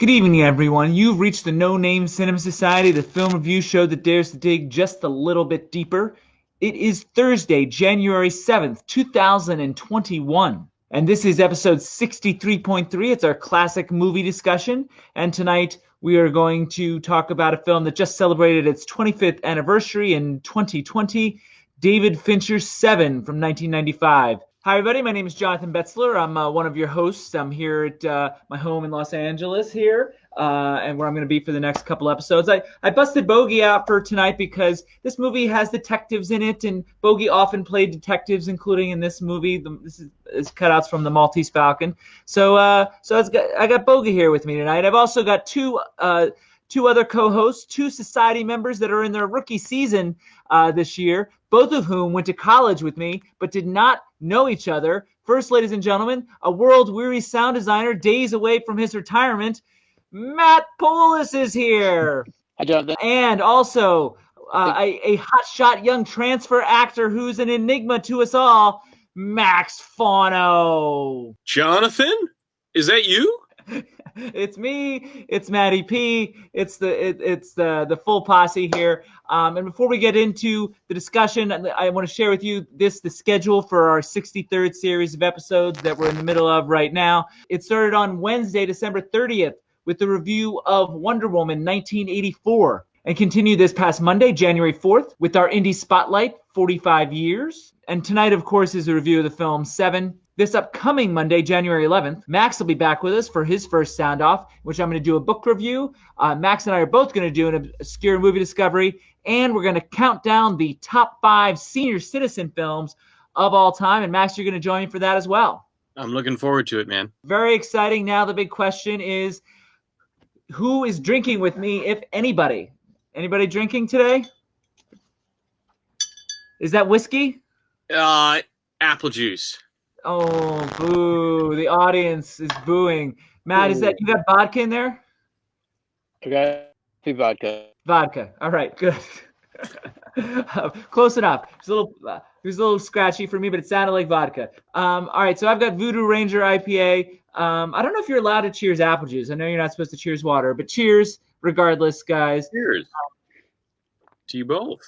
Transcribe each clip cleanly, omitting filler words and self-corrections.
Good evening, everyone. You've reached the No Name Cinema Society, the film review show that dares to dig just a little bit deeper. It is Thursday, January 7th, 2021. And this is episode 63.3. It's our classic movie discussion. And tonight we are going to talk about a film that just celebrated its 25th anniversary in 2020, David Fincher's Seven from 1995. Hi, everybody. My name is Jonathan Betzler. I'm one of your hosts. I'm here at my home in Los Angeles here, and where I'm going to be for the next couple episodes. I busted Bogey out for tonight because this movie has detectives in it, and Bogey often played detectives, including in this movie. This is cutouts from the Maltese Falcon. So I got Bogey here with me tonight. I've also got two other co-hosts, two society members that are in their rookie season this year, both of whom went to college with me but did not know each other. First, ladies and gentlemen, a world-weary sound designer days away from his retirement, Matt Polis is here. Hi, Jonathan. And also a hotshot young transfer actor who's an enigma to us all, Max Fauno. Jonathan? Is that you? It's me. It's Matty P. It's the full posse here. And before we get into the discussion, I want to share with you the schedule for our 63rd series of episodes that we're in the middle of right now. It started on Wednesday, December 30th, with the review of Wonder Woman 1984, and continued this past Monday, January 4th, with our Indie Spotlight 45 years. And tonight, of course, is a review of the film Seven. This upcoming Monday, January 11th, Max will be back with us for his first sound-off, which I'm going to do a book review. Max and I are both going to do an obscure movie discovery, and we're going to count down the top 5 senior citizen films of all time. And Max, you're going to join me for that as well. I'm looking forward to it, man. Very exciting. Now the big question is, who is drinking with me, if anybody? Anybody drinking today? Is that whiskey? Apple juice. Oh, boo. The audience is booing. Matt, is that, you got vodka in there? I got vodka. Vodka. All right, good. Close enough. It was a little scratchy for me, but it sounded like vodka. All right, so I've got Voodoo Ranger IPA. I don't know if you're allowed to cheers apple juice. I know you're not supposed to cheers water, but cheers regardless, guys. Cheers. To you both.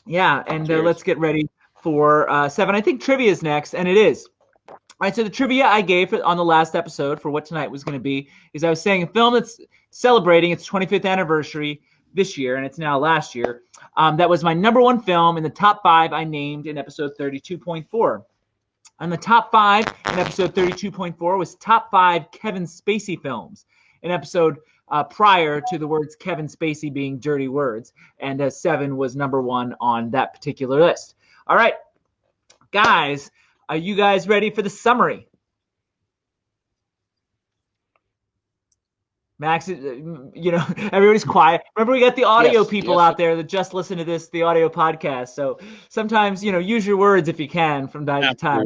Yeah, and let's get ready for Seven. I think trivia is next, and it is. All right, so the trivia I gave on the last episode for what tonight was going to be is I was saying a film that's celebrating its 25th anniversary this year, and it's now last year. That was my number one film in the top 5 I named in episode 32.4. And the top 5 in episode 32.4 was top 5 Kevin Spacey films. An episode prior to the words Kevin Spacey being dirty words, and Seven was number 1 on that particular list. All right, guys. Are you guys ready for the summary? Max, everybody's quiet. Remember, we got the audio people out there that just listen to the audio podcast. So sometimes, use your words if you can from time to time.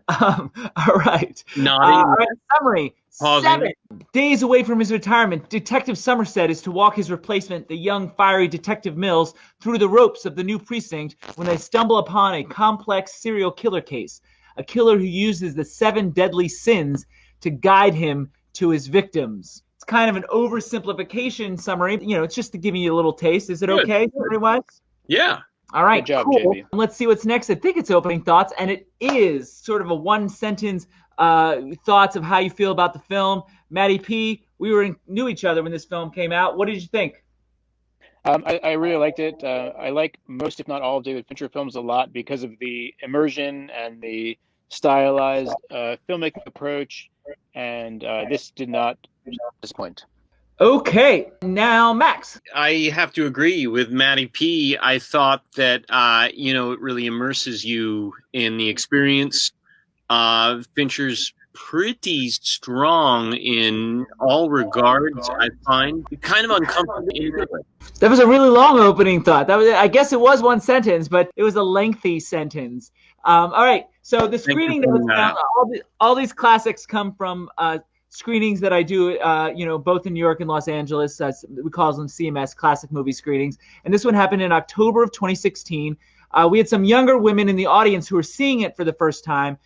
All right. All right, summary. Pausing. 7 days away from his retirement, Detective Somerset is to walk his replacement, the young, fiery Detective Mills, through the ropes of the new precinct when they stumble upon a complex serial killer case. A killer who uses the 7 deadly sins to guide him to his victims. It's kind of an oversimplification summary. It's just to give you a little taste. Is it okay, everyone? Yeah. All right, good job, cool. JB. Let's see what's next. I think it's opening thoughts, and it is sort of a one-sentence thoughts of how you feel about the film. Matty P, we knew each other when this film came out. What did you think? I really liked it. I like most, if not all, of David Fincher films a lot because of the immersion and stylized filmmaking approach, and this did not disappoint. Okay, now Max. I have to agree with Matty P. I thought that, it really immerses you in the experience. Fincher's pretty strong in all regards, I find. Kind of uncomfortable. That was a really long opening thought. I guess it was one sentence, but it was a lengthy sentence. All right, so the screening notes, all these classics come from screenings that I do, both in New York and Los Angeles. We call them CMS, Classic Movie Screenings. And this one happened in October of 2016. We had some younger women in the audience who were seeing it for the first time.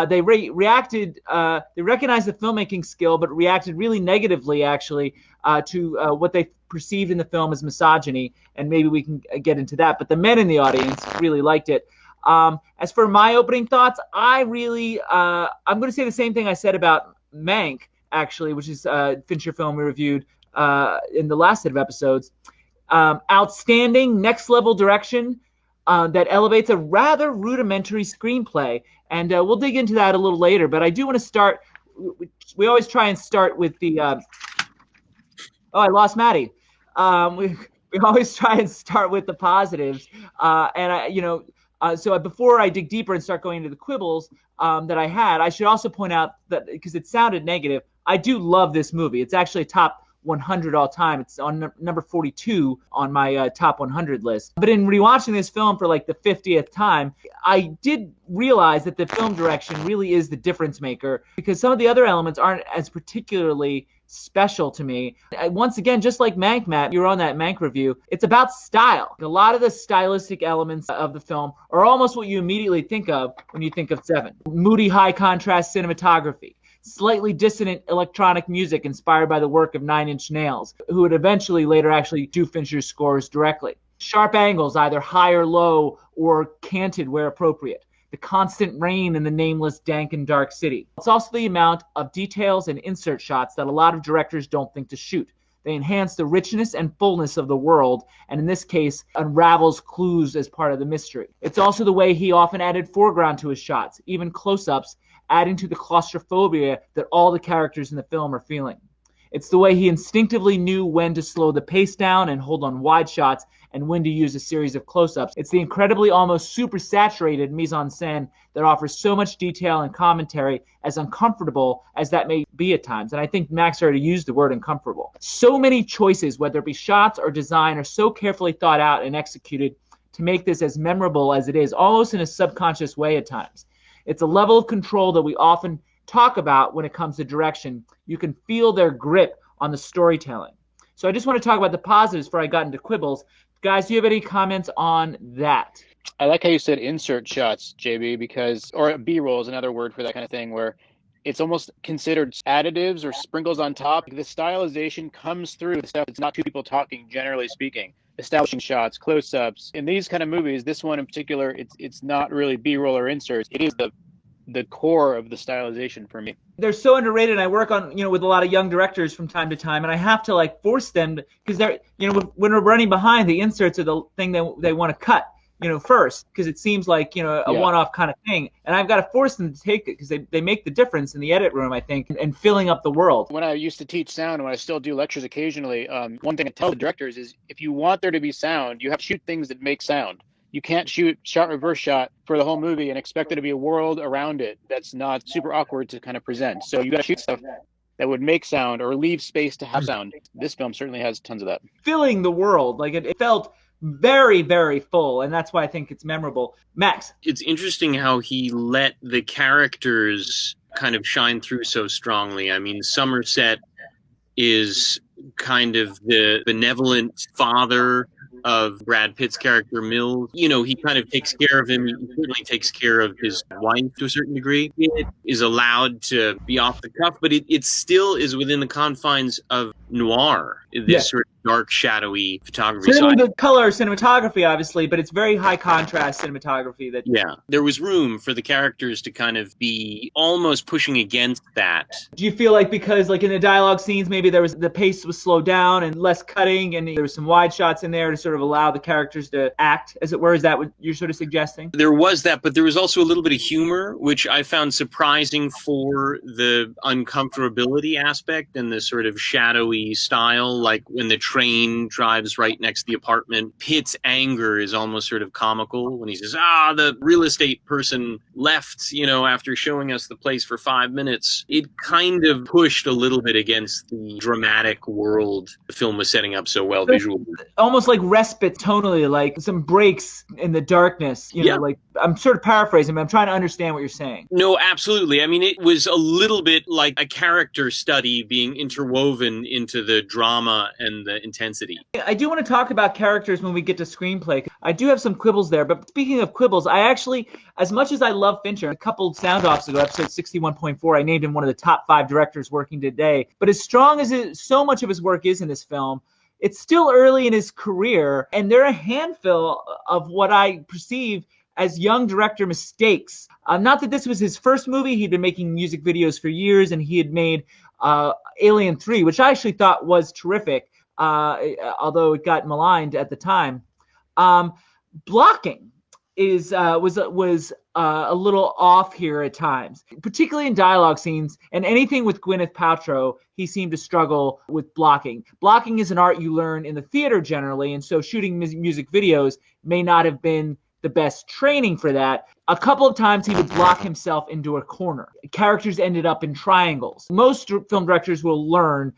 they reacted. They recognized the filmmaking skill, but reacted really negatively, actually, to what they perceived in the film as misogyny. And maybe we can get into that. But the men in the audience really liked it. As for my opening thoughts, I'm going to say the same thing I said about Mank, actually, which is a Fincher film we reviewed in the last set of episodes. Outstanding next-level direction that elevates a rather rudimentary screenplay. And we'll dig into that a little later. But I do want to start. We always try and start with the. I lost Maddie. We always try and start with the positives. So before I dig deeper and start going into the quibbles that I had, I should also point out that because it sounded negative, I do love this movie. It's actually a top 100 all time. It's on number 42 on my top 100 list. But in rewatching this film for like the 50th time, I did realize that the film direction really is the difference maker, because some of the other elements aren't as particularly special to me. Once again, just like Mank, Matt, you were on that Mank review, it's about style. A lot of the stylistic elements of the film are almost what you immediately think of when you think of Seven. Moody, high contrast cinematography, slightly dissonant electronic music inspired by the work of Nine Inch Nails, who would eventually later actually do Fincher's scores directly. Sharp angles, either high or low, or canted where appropriate. The constant rain in the nameless, dank, and dark city. It's also the amount of details and insert shots that a lot of directors don't think to shoot. They enhance the richness and fullness of the world, and in this case, unravels clues as part of the mystery. It's also the way he often added foreground to his shots, even close-ups, adding to the claustrophobia that all the characters in the film are feeling. It's the way he instinctively knew when to slow the pace down and hold on wide shots, and when to use a series of close-ups. It's the incredibly almost super-saturated mise-en-scène that offers so much detail and commentary, as uncomfortable as that may be at times. And I think Max already used the word uncomfortable. So many choices, whether it be shots or design, are so carefully thought out and executed to make this as memorable as it is, almost in a subconscious way at times. It's a level of control that we often talk about when it comes to direction. You can feel their grip on the storytelling. So I just want to talk about the positives before I got into quibbles. Guys, do you have any comments on that? I like how you said insert shots, JB, or B-roll is another word for that kind of thing, where it's almost considered additives or sprinkles on top. The stylization comes through the stuff. It's not two people talking, generally speaking. Establishing shots, close-ups. In these kind of movies, this one in particular, it's not really B-roll or inserts. It is the core of the stylization for me. They're so underrated. I work on, with a lot of young directors from time to time, and I have to force them because they're, when we're running behind, the inserts are the thing that they want to cut, first, because it seems like, a one-off kind of thing. And I've got to force them to take it because they make the difference in the edit room, I think, and filling up the world. When I used to teach sound, when I still do lectures occasionally, one thing I tell the directors is if you want there to be sound, you have to shoot things that make sound. You can't shoot shot reverse shot for the whole movie and expect there to be a world around it that's not super awkward to kind of present. So you got to shoot stuff that would make sound or leave space to have sound. This film certainly has tons of that. Filling the world, it felt very, very full, and that's why I think it's memorable. Max? It's interesting how he let the characters kind of shine through so strongly. I mean, Somerset is kind of the benevolent father of Brad Pitt's character, Mills. He kind of takes care of him. He certainly takes care of his wife to a certain degree. It is allowed to be off the cuff, but it still is within the confines of noir, this sort of dark, shadowy photography. Certainly the color cinematography, obviously, but it's very high contrast cinematography. There was room for the characters to kind of be almost pushing against that. Do you feel like because in the dialogue scenes, maybe the pace was slowed down and less cutting, and there was some wide shots in there to sort of allow the characters to act, as it were? Is that what you're sort of suggesting? There was that, but there was also a little bit of humor, which I found surprising for the uncomfortability aspect and the sort of shadowy style, like when the train drives right next to the apartment. Pitt's anger is almost sort of comical when he says, the real estate person left, after showing us the place for 5 minutes. It kind of pushed a little bit against the dramatic world the film was setting up so well visually. Almost like respite tonally, like some breaks in the darkness. You know, Yeah. like I'm sort of paraphrasing, but I'm trying to understand what you're saying. No, absolutely. I mean, it was a little bit like a character study being interwoven into the drama and the intensity. I do want to talk about characters when we get to screenplay. I do have some quibbles there, but speaking of quibbles, I actually, as much as I love Fincher, a couple sound offs ago, episode 61.4, I named him one of the top 5 directors working today. But as strong as so much of his work is in this film, it's still early in his career, and there are a handful of what I perceive as young director mistakes. Not that this was his first movie. He'd been making music videos for years, and he had made Alien 3, which I actually thought was terrific, although it got maligned at the time. Blocking was a little off here at times, particularly in dialogue scenes and anything with Gwyneth Paltrow. He seemed to struggle with blocking. Blocking is an art you learn in the theater generally, and so shooting music videos may not have been the best training for that. A couple of times he would block himself into a corner. Characters ended up in triangles. Most film directors will learn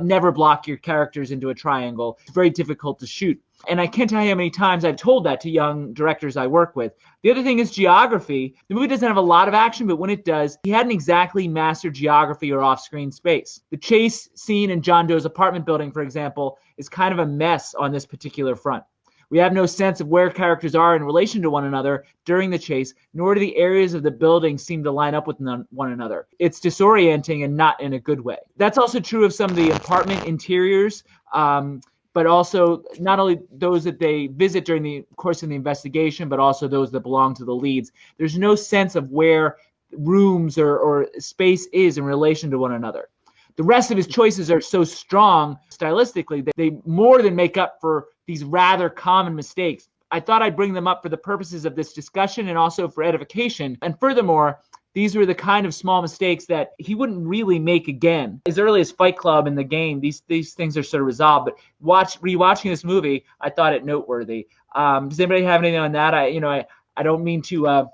never block your characters into a triangle. It's very difficult to shoot. And I can't tell you how many times I've told that to young directors I work with. The other thing is geography. The movie doesn't have a lot of action, but when it does, he hadn't exactly mastered geography or off-screen space. The chase scene in John Doe's apartment building, for example, is kind of a mess on this particular front. We have no sense of where characters are in relation to one another during the chase, nor do the areas of the building seem to line up with one another. It's disorienting and not in a good way. That's also true of some of the apartment interiors, but also not only those that they visit during the course of the investigation, but also those that belong to the leads. There's no sense of where rooms or space is in relation to one another. The rest of his choices are so strong stylistically that they more than make up for these rather common mistakes. I thought I'd bring them up for the purposes of this discussion and also for edification. And furthermore, these were the kind of small mistakes that he wouldn't really make again. As early as Fight Club and The Game, these things are sort of resolved. But rewatching this movie, I thought it noteworthy. Does anybody have anything on that? I don't mean to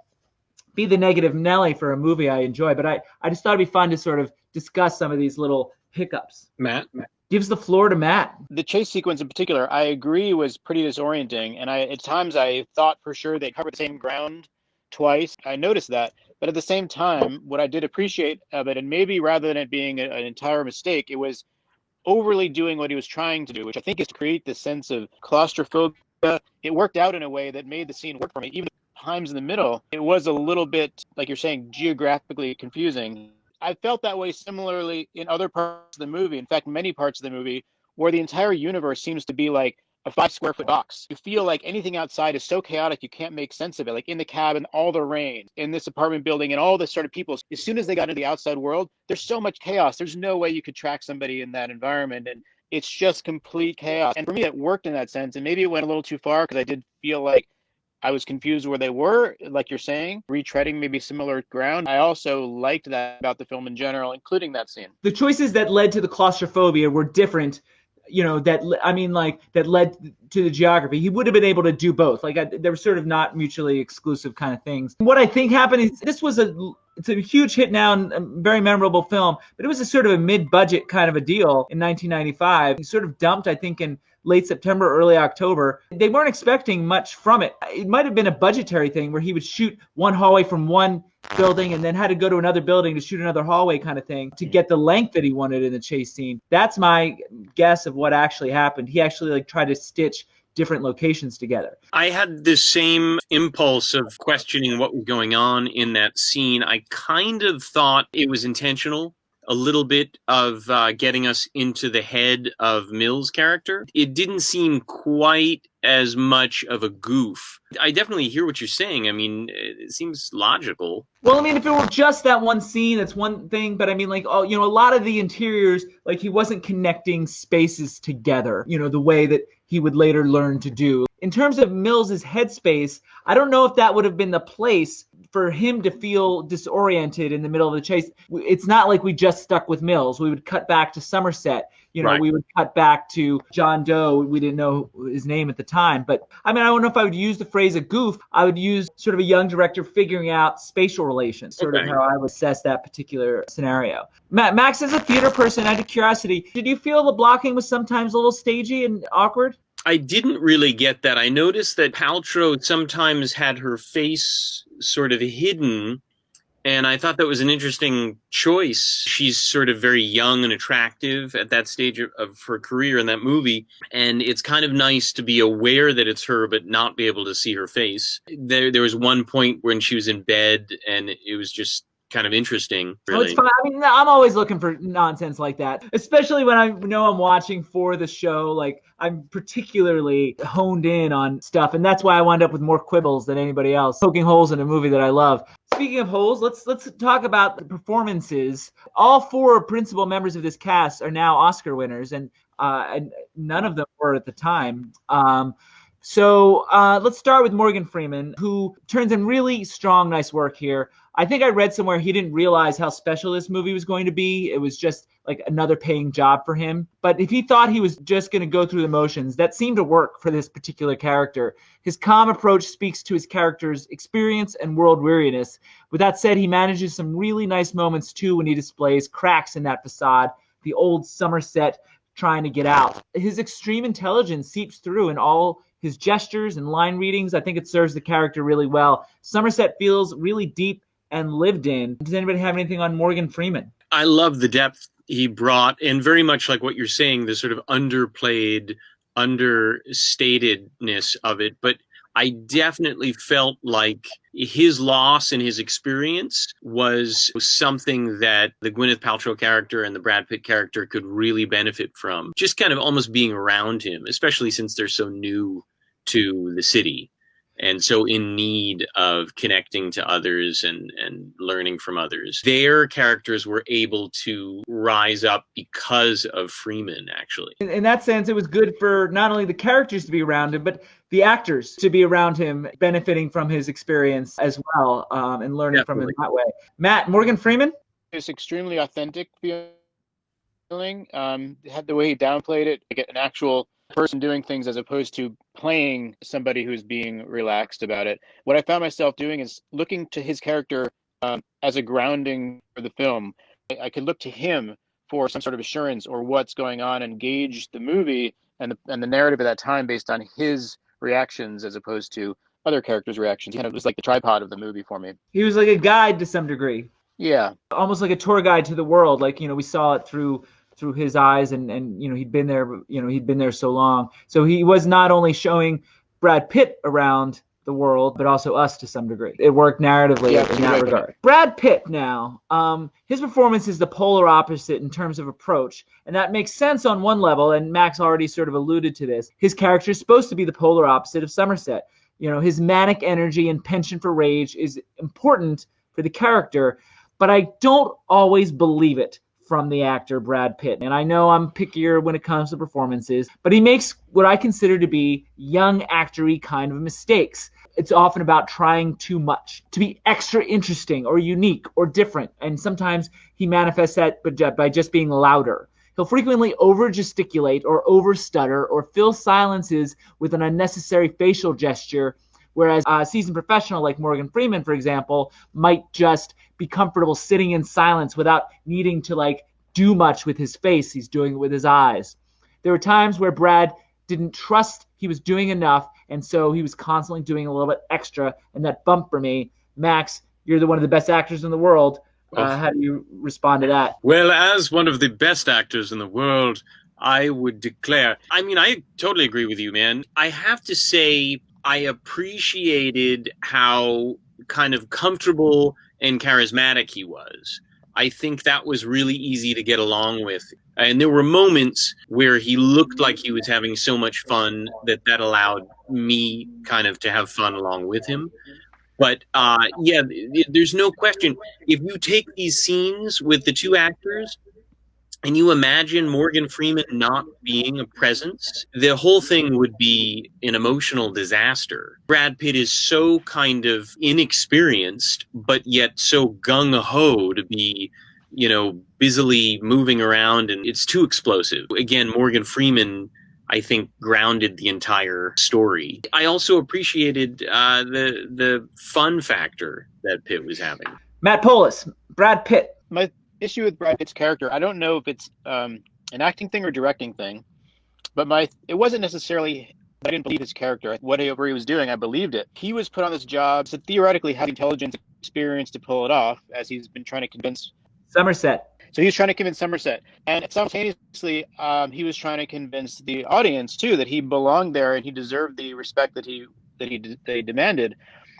be the negative Nelly for a movie I enjoy, but I just thought it'd be fun to sort of discuss some of these little hiccups. Matt? Gives the floor to Matt. The chase sequence in particular, I agree, was pretty disorienting. And at times I thought for sure they covered the same ground twice. I noticed that. But at the same time, what I did appreciate of it, and maybe rather than it being an entire mistake, it was overly doing what he was trying to do, which I think is to create this sense of claustrophobia. It worked out in a way that made the scene work for me. Even times in the middle, it was a little bit, like you're saying, geographically confusing. I felt that way similarly in other parts of the movie. In fact, many parts of the movie where the entire universe seems to be like a 5 square foot box. You feel like anything outside is so chaotic you can't make sense of it. Like in the cabin, all the rain, in this apartment building, and all this sort of people. As soon as they got into the outside world, there's so much chaos. There's no way you could track somebody in that environment. And it's just complete chaos. And for me, it worked in that sense. And maybe it went a little too far because I did feel like I was confused where they were, like you're saying, retreading maybe similar ground. I also liked that about the film in general, including that scene. The choices that led to the claustrophobia were different, that led to the geography. He would have been able to do both. They were sort of not mutually exclusive kind of things. What I think happened is it's a huge hit now and a very memorable film, but it was a sort of a mid-budget kind of a deal in 1995. He sort of dumped, I think, in late September, early October. They weren't expecting much from it. It might have been a budgetary thing where he would shoot one hallway from one building and then had to go to another building to shoot another hallway kind of thing to get the length that he wanted in the chase scene. That's my guess of what actually happened. He actually tried to stitch different locations together. I had this same impulse of questioning what was going on in that scene. I kind of thought it was intentional. A little bit of getting us into the head of Mills' character. It didn't seem quite as much of a goof. I definitely hear what you're saying. I mean, it seems logical. Well, I mean, if it were just that one scene, that's one thing. But I mean, a lot of the interiors, he wasn't connecting spaces together, the way that he would later learn to do. In terms of Mills's headspace, I don't know if that would have been the place for him to feel disoriented in the middle of the chase. It's not like we just stuck with Mills. We would cut back to Somerset. Right. We would cut back to John Doe. We didn't know his name at the time. But I mean, I don't know if I would use the phrase a goof. I would use sort of a young director figuring out spatial relations, sort of how I would assess that particular scenario. Max, as a theater person, out of curiosity, did you feel the blocking was sometimes a little stagey and awkward? I didn't really get that. I noticed that Paltrow sometimes had her face sort of hidden, and I thought that was an interesting choice. She's sort of very young and attractive at that stage of her career in that movie, and it's kind of nice to be aware that it's her but not be able to see her face. There was one point when she was in bed, and it was just kind of interesting, really. Oh, it's fun. I mean, I'm always looking for nonsense like that, especially when I know I'm watching for the show. Like, I'm particularly honed in on stuff, and that's why I wind up with more quibbles than anybody else, poking holes in a movie that I love. Speaking of holes, let's talk about the performances. All four principal members of this cast are now Oscar winners, and none of them were at the time. So let's start with Morgan Freeman, who turns in really strong, nice work here. I think I read somewhere he didn't realize how special this movie was going to be. It was just like another paying job for him. But if he thought he was just going to go through the motions, that seemed to work for this particular character. His calm approach speaks to his character's experience and world weariness. With that said, he manages some really nice moments too when he displays cracks in that facade, the old Somerset trying to get out. His extreme intelligence seeps through in all his gestures and line readings. I think it serves the character really well. Somerset feels really deep and lived in. Does anybody have anything on Morgan Freeman? I love the depth he brought, and very much like what you're saying, the sort of underplayed, understatedness of it. But I definitely felt like his loss and his experience was something that the Gwyneth Paltrow character and the Brad Pitt character could really benefit from. Just kind of almost being around him, especially since they're so new to the city and so in need of connecting to others and learning from others. Their characters were able to rise up because of Freeman, actually. In that sense, it was good for not only the characters to be around him, but the actors to be around him, benefiting from his experience as well, and learning from him that way. Matt, Morgan Freeman? It's extremely authentic feeling. Had the way he downplayed it, like an actual person doing things as opposed to playing somebody who's being relaxed about it. What I found myself doing is looking to his character as a grounding for the film. I could look to him for some sort of assurance or what's going on and gauge the movie and the narrative at that time based on his reactions as opposed to other characters' reactions. He kind of was like the tripod of the movie for me. He was like a guide to some degree. Yeah. Almost like a tour guide to the world. Like, we saw it through his eyes and he'd been there so long. So he was not only showing Brad Pitt around the world, but also us to some degree. It worked narratively in that regard. Brad Pitt now, his performance is the polar opposite in terms of approach. And that makes sense on one level, and Max already sort of alluded to this. His character is supposed to be the polar opposite of Somerset. His manic energy and penchant for rage is important for the character, but I don't always believe it from the actor Brad Pitt. And I know I'm pickier when it comes to performances, but he makes what I consider to be young actor-y kind of mistakes. It's often about trying too much to be extra interesting or unique or different. And sometimes he manifests that by just being louder. He'll frequently over-gesticulate or over-stutter or fill silences with an unnecessary facial gesture, whereas a seasoned professional like Morgan Freeman, for example, might just be comfortable sitting in silence without needing to do much with his face. He's doing it with his eyes. There were times where Brad didn't trust he was doing enough, and so he was constantly doing a little bit extra, and that bumped for me. Max, you're one of the best actors in the world. How do you respond to that? Well, as one of the best actors in the world, I would declare, I totally agree with you, man. I have to say, I appreciated how kind of comfortable and charismatic he was. I think that was really easy to get along with. And there were moments where he looked like he was having so much fun that allowed me kind of to have fun along with him. But there's no question. If you take these scenes with the two actors and you imagine Morgan Freeman not being a presence, the whole thing would be an emotional disaster. Brad Pitt is so kind of inexperienced, but yet so gung-ho to be, busily moving around, and it's too explosive. Again, Morgan Freeman, I think, grounded the entire story. I also appreciated the fun factor that Pitt was having. Matt Polis, Brad Pitt. My issue with Brad Pitt's character, I don't know if it's an acting thing or directing thing, but it wasn't necessarily I didn't believe his character. Whatever he was doing, I believed it. He was put on this job to theoretically have the intelligence experience to pull it off, as he's been trying to convince Somerset. So he was trying to convince Somerset, and simultaneously, he was trying to convince the audience too that he belonged there and he deserved the respect that they demanded.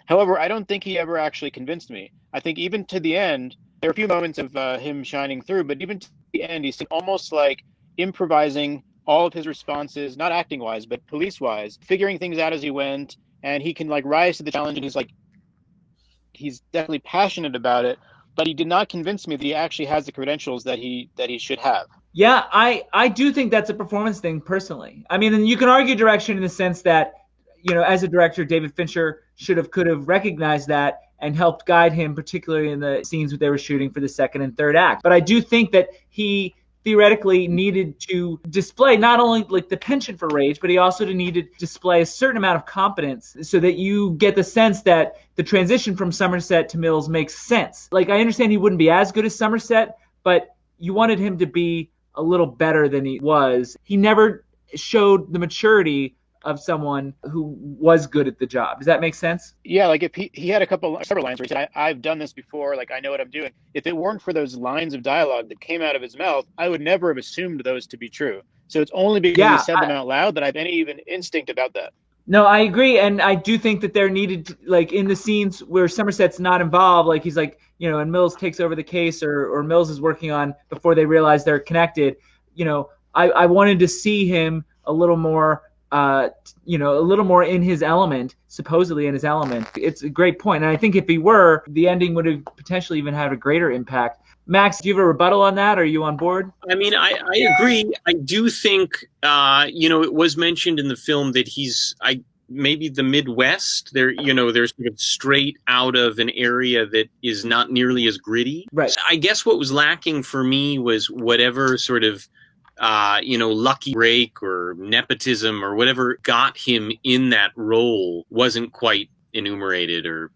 However, I don't think he ever actually convinced me. I think even to the end, there are a few moments of him shining through, but even to the end, he's almost like improvising all of his responses, not acting wise, but police wise, figuring things out as he went, and he can like rise to the challenge, and he's definitely passionate about it. But he did not convince me that he actually has the credentials that he should have. Yeah, I do think that's a performance thing personally. I mean, and you can argue direction in the sense that, as a director, David Fincher could have recognized that and helped guide him, particularly in the scenes that they were shooting for the second and third act. But I do think that he theoretically needed to display not only like the penchant for rage, but he also needed to display a certain amount of competence so that you get the sense that the transition from Somerset to Mills makes sense. Like, I understand he wouldn't be as good as Somerset, but you wanted him to be a little better than he was. He never showed the maturity of someone who was good at the job. Does that make sense? Yeah, like if he had several lines where he said, I've done this before, like I know what I'm doing. If it weren't for those lines of dialogue that came out of his mouth, I would never have assumed those to be true. So it's only because he said them out loud that I have any even instinct about that. No, I agree. And I do think that there needed to, like in the scenes where Somerset's not involved, like he's like, and Mills takes over the case or Mills is working on before they realize they're connected, I wanted to see him a little more a little more in his element, supposedly in his element. It's a great point. And I think if he were, the ending would have potentially even had a greater impact. Max, do you have a rebuttal on that? Are you on board? I mean, I agree. I do think, it was mentioned in the film that he's maybe the Midwest. They're sort of straight out of an area that is not nearly as gritty. Right. I guess what was lacking for me was whatever sort of lucky break or nepotism or whatever got him in that role wasn't quite enumerated or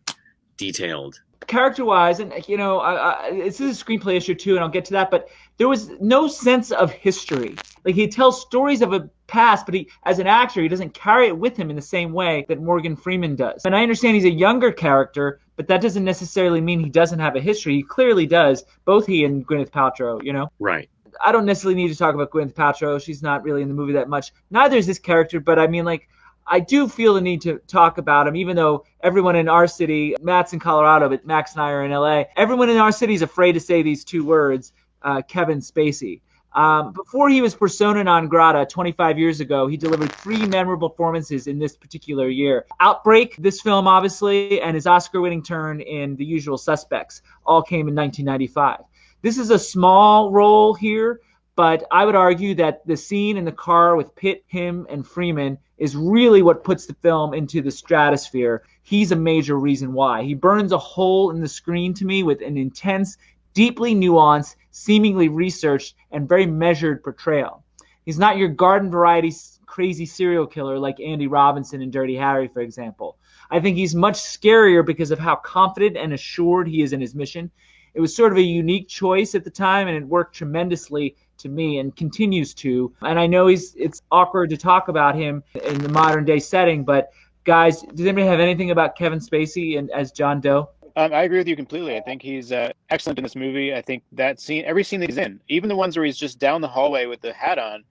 detailed. Character-wise, and this is a screenplay issue too, and I'll get to that, but there was no sense of history. Like, he tells stories of a past, but as an actor, he doesn't carry it with him in the same way that Morgan Freeman does. And I understand he's a younger character, but that doesn't necessarily mean he doesn't have a history. He clearly does, both he and Gwyneth Paltrow, Right. I don't necessarily need to talk about Gwyneth Paltrow. She's not really in the movie that much. Neither is this character, but I mean, like, I do feel the need to talk about him, even though everyone in our city, Matt's in Colorado, but Max and I are in LA, everyone in our city is afraid to say these two words, Kevin Spacey. Before he was persona non grata 25 years ago, he delivered 3 memorable performances in this particular year. Outbreak, this film obviously, and his Oscar-winning turn in The Usual Suspects all came in 1995. This is a small role here, but I would argue that the scene in the car with Pitt, him, and Freeman is really what puts the film into the stratosphere. He's a major reason why. He burns a hole in the screen to me with an intense, deeply nuanced, seemingly researched, and very measured portrayal. He's not your garden variety crazy serial killer like Andy Robinson in Dirty Harry, for example. I think he's much scarier because of how confident and assured he is in his mission. It was sort of a unique choice at the time, and it worked tremendously to me and continues to. And I know it's awkward to talk about him in the modern day setting, but guys, does anybody have anything about Kevin Spacey and as John Doe? I agree with you completely. I think he's excellent in this movie. I think that scene, every scene that he's in, even the ones where he's just down the hallway with the hat on,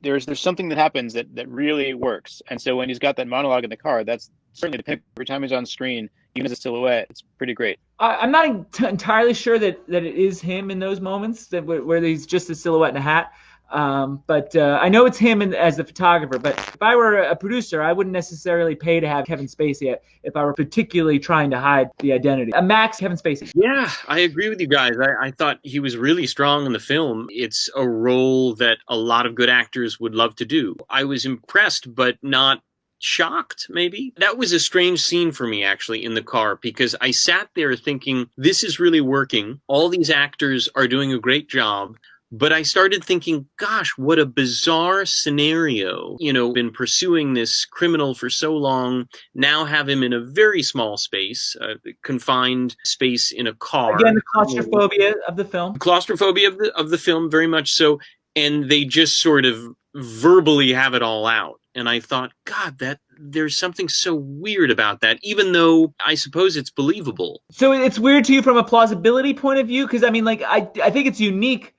there's something that happens that really works. And so when he's got that monologue in the car, that's certainly the pick. Every time he's on screen, even as a silhouette, it's pretty great. I'm not entirely sure that it is him in those moments where he's just a silhouette in a hat. But I know it's him as the photographer. But if I were a producer, I wouldn't necessarily pay to have Kevin Spacey if I were particularly trying to hide the identity. Max, Kevin Spacey. Yeah, I agree with you guys. I thought he was really strong in the film. It's a role that a lot of good actors would love to do. I was impressed, but not shocked, maybe. That was a strange scene for me, actually, in the car, because I sat there thinking, this is really working. All these actors are doing a great job. But I started thinking, gosh, what a bizarre scenario. Been pursuing this criminal for so long, now have him in a very small space, confined space in a car. Again, the claustrophobia of the film. Claustrophobia of the film, very much so. And they just sort of verbally have it all out. and I thought, God, that there's something so weird about that, even though I suppose it's believable. So it's weird to you from a plausibility point of view? Because I mean, like, I think it's unique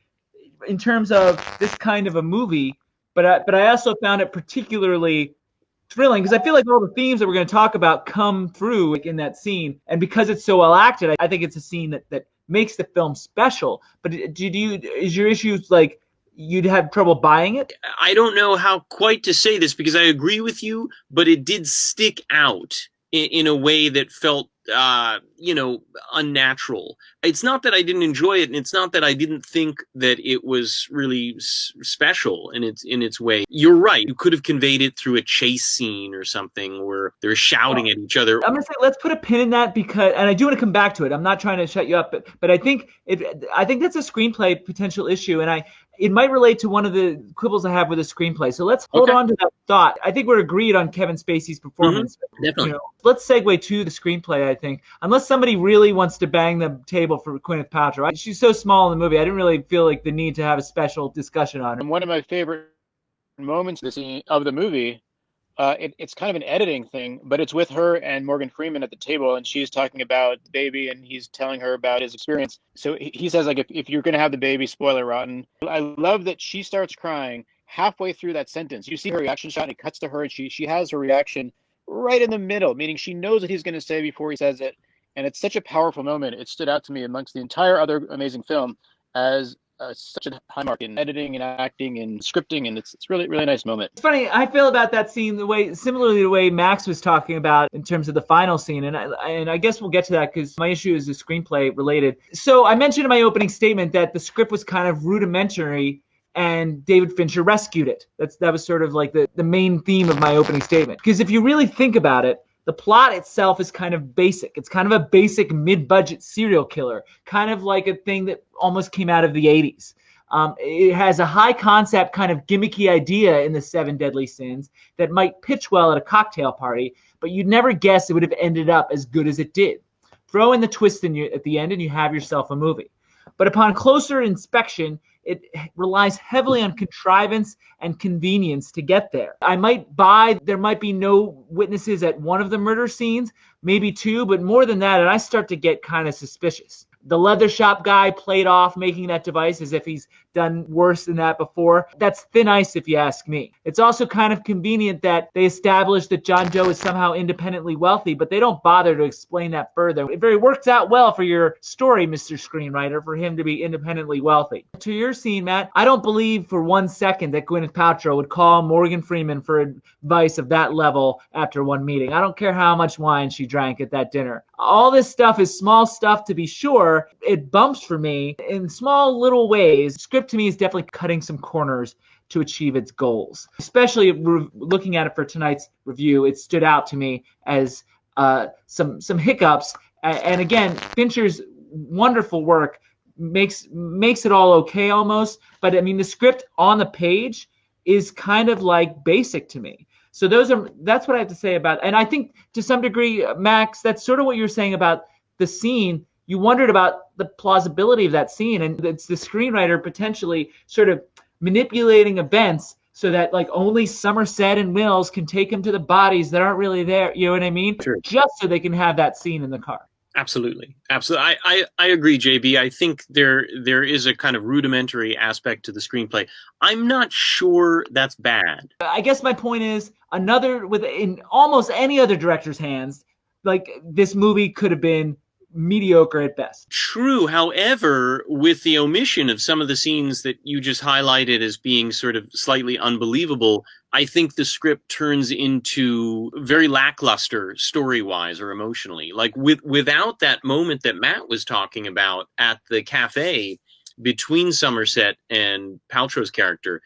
in terms of this kind of a movie, but I also found it particularly thrilling because I feel like all the themes that we're going to talk about come through like, in that scene, and because it's so well acted, I think it's a scene that makes the film special. But is your issue like you'd have trouble buying it? I don't know how quite to say this because I agree with you, but it did stick out in a way that felt, unnatural. It's not that I didn't enjoy it, and it's not that I didn't think that it was really special in its way. You're right. You could have conveyed it through a chase scene or something where they're shouting at each other. I'm gonna say let's put a pin in that because, and I do want to come back to it. I'm not trying to shut you up, but I think that's a screenplay potential issue, and it might relate to one of the quibbles I have with the screenplay. So let's hold on to that thought. I think we're agreed on Kevin Spacey's performance. Definitely. Let's segue to the screenplay, I think. Unless somebody really wants to bang the table for Gwyneth Paltrow. She's so small in the movie, I didn't really feel like the need to have a special discussion on her. And one of my favorite moments of the movie, it's kind of an editing thing, but it's with her and Morgan Freeman at the table, and she's talking about the baby, and he's telling her about his experience. So he says, like, if you're going to have the baby, spoiler rotten. I love that she starts crying halfway through that sentence. You see her reaction shot, and it cuts to her, and she has her reaction right in the middle, meaning she knows what he's going to say before he says it. And it's such a powerful moment. It stood out to me amongst the entire other amazing film as such a high mark in editing and acting and scripting, and it's really, really nice moment. It's funny, I feel about that scene similarly the way Max was talking about in terms of the final scene, and I guess we'll get to that because my issue is the screenplay related. So I mentioned in my opening statement that the script was kind of rudimentary and David Fincher rescued it. That was sort of like the main theme of my opening statement. Because if you really think about it, the plot itself is kind of basic. It's kind of a basic mid-budget serial killer, kind of like a thing that almost came out of the 80s. It has a high concept kind of gimmicky idea in the 7 Deadly Sins that might pitch well at a cocktail party, but you'd never guess it would have ended up as good as it did. Throw in the twist at the end and you have yourself a movie. But upon closer inspection, it relies heavily on contrivance and convenience to get there. I might buy there might be no witnesses at one of the murder scenes, maybe 2, but more than that, and I start to get kind of suspicious. The leather shop guy played off making that device as if he's done worse than that before. That's thin ice if you ask me. It's also kind of convenient that they establish that John Doe is somehow independently wealthy, but they don't bother to explain that further. It very works out well for your story, Mr. Screenwriter, for him to be independently wealthy. To your scene, Matt, I don't believe for 1 second that Gwyneth Paltrow would call Morgan Freeman for advice of that level after one meeting. I don't care how much wine she drank at that dinner. All this stuff is small stuff to be sure. It bumps for me in small little ways. Script to me is definitely cutting some corners to achieve its goals. Especially looking at it for tonight's review, it stood out to me as some hiccups. And again, Fincher's wonderful work makes it all okay almost. But I mean, the script on the page is kind of like basic to me. So that's what I have to say about it. And I think to some degree, Max, that's sort of what you're saying about the scene. You wondered about the plausibility of that scene, and it's the screenwriter potentially sort of manipulating events so that like only Somerset and Mills can take him to the bodies that aren't really there. You know what I mean? Sure. Just so they can have that scene in the car. Absolutely. I agree, JB. I think there is a kind of rudimentary aspect to the screenplay. I'm not sure that's bad. I guess my point is in almost any other director's hands, like this movie could have been mediocre at best. True. However, with the omission of some of the scenes that you just highlighted as being sort of slightly unbelievable, I think the script turns into very lackluster story-wise or emotionally. Like without that moment that Matt was talking about at the cafe between Somerset and Paltrow's character,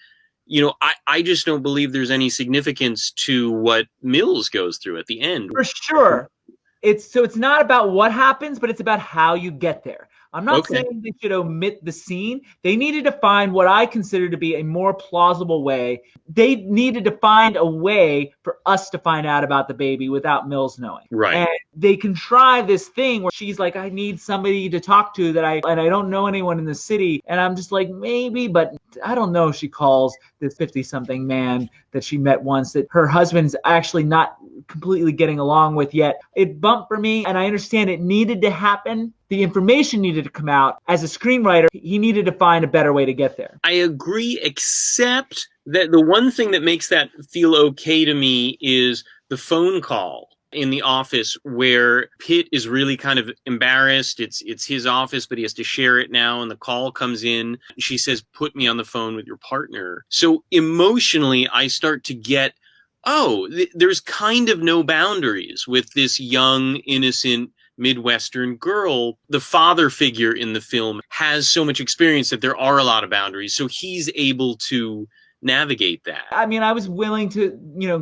I just don't believe there's any significance to what Mills goes through at the end. For sure. It's not about what happens, but it's about how you get there. I'm not Okay. saying they should omit the scene. They needed to find what I consider to be a more plausible way. They needed to find a way for us to find out about the baby without Mills knowing. Right. And they contrive this thing where she's like, I need somebody to talk to and I don't know anyone in the city. And I'm just like, maybe, but I don't know. She calls this 50-something man that she met once that her husband's actually not completely getting along with yet. It bumped for me, and I understand it needed to happen. The information needed to come out. As a screenwriter, he needed to find a better way to get there. I agree, except that the one thing that makes that feel okay to me is the phone call in the office where Pitt is really kind of embarrassed. It's his office, but he has to share it now, and the call comes in. She says, put me on the phone with your partner. So emotionally, I start to get, there's kind of no boundaries with this young, innocent Midwestern girl. The father figure in the film has so much experience that there are a lot of boundaries. So he's able to navigate that. I mean, I was willing to,